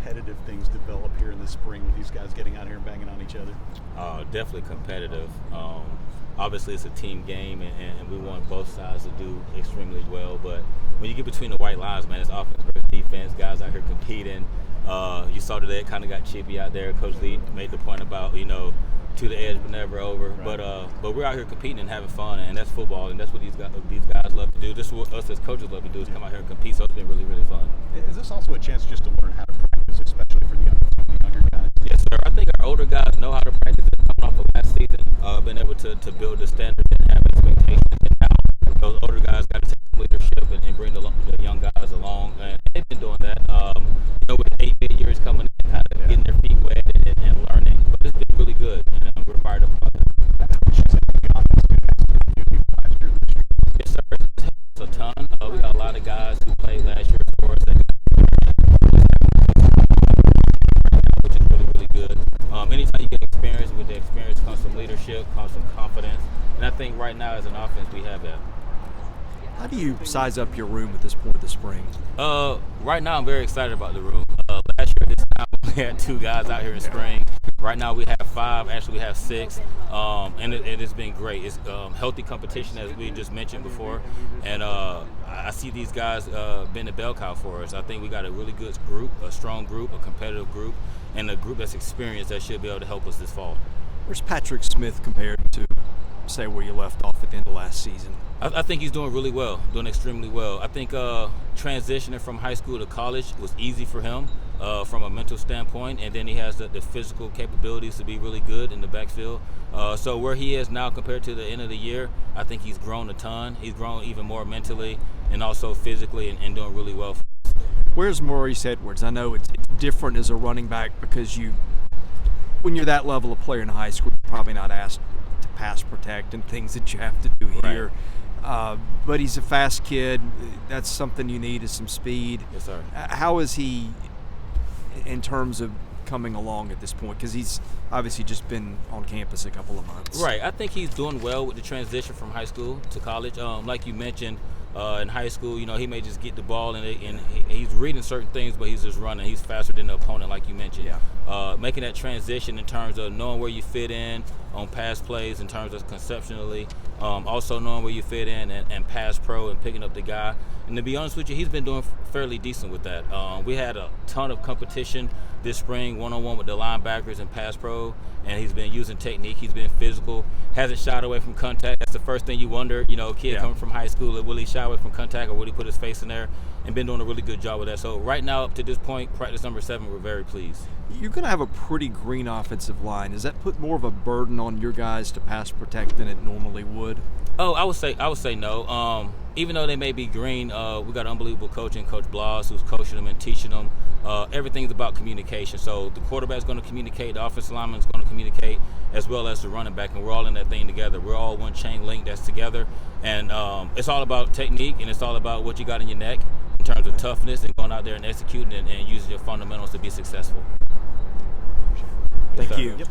competitive things develop here in the spring with these guys getting out here and banging on each other? Definitely competitive. Obviously, it's a team game, and we want both sides to do extremely well. But when you get between the white lines, man, it's offense versus defense. Guys out here competing. You saw today it kind of got chippy out there. Coach Lee made the point about, to the edge but never over. Right. But we're out here competing and having fun, and that's football, and that's what these guys love to do. This is what us as coaches love to do, is come out here and compete. So it's been really, really fun. Is this also a chance just to learn how to practice, especially for the younger guys? Yes, sir. I think our older guys know how to practice. Coming off of last season, been able to build the standard and have expectations, and now those older guys got to take leadership and bring the young guys along, and they've been doing that. With 8 years coming in, kind of getting their feet wet and learning, but it's been really good, and we're fired up about that. Yes, sir. It's helped us a ton. We got a lot of guys who played last year for us that which is really, really good. Anytime you get experience, with the experience comes some leadership, comes some confidence, and I think right now as an offense we have that. How do you size up your room at this point of the spring? Right now I'm very excited about the room. Last year this time we had 2 guys out here in spring. Right now we have 5, actually we have 6, and it's been great. It's healthy competition, as we just mentioned before, and I see these guys being the bell cow for us. I think we got a really good group, a strong group, a competitive group, and a group that's experienced that should be able to help us this fall. Where's Patrick Smith compared to, say, where you left off at the end of last season? I think he's doing really well, doing extremely well. I think transitioning from high school to college was easy for him from a mental standpoint, and then he has the physical capabilities to be really good in the backfield. So where he is now compared to the end of the year, I think he's grown a ton. He's grown even more mentally and also physically, and doing really well. Where's Maurice Edwards? I know it's different as a running back because when you're that level of player in high school, you're probably not asked to pass protect and things that you have to do here. Right. But he's a fast kid. That's something you need, is some speed. Yes, sir. How is he in terms of coming along at this point? Because he's obviously just been on campus a couple of months. Right. I think he's doing well with the transition from high school to college. Like you mentioned, in high school, he may just get the ball and he's reading certain things, but he's just running. He's faster than the opponent, like you mentioned. Yeah. Making that transition in terms of knowing where you fit in on pass plays, in terms of conceptually, also knowing where you fit in and pass pro and picking up the guy. And to be honest with you, he's been doing fairly decent with that. We had a ton of competition this spring, one-on-one with the linebackers and pass pro, and he's been using technique. He's been physical, hasn't shied away from contact. That's the first thing you wonder, kid coming from high school, will he shy away from contact or will he put his face in there? And been doing a really good job with that. So right now, up to this point, practice number 7, we're very pleased. You're going to have a pretty green offensive line. Does that put more of a burden on your guys to pass protect than it normally would? Oh, I would say no. Even though they may be green, we got unbelievable coaching, Coach Blas, who's coaching them and teaching them. Everything's about communication. So the quarterback's going to communicate, the offensive lineman's going to communicate, as well as the running back, and we're all in that thing together. We're all one chain link that's together, and it's all about technique, and it's all about what you got in your neck in terms of toughness and going out there and executing and using your fundamentals to be successful. Thank you. Yep.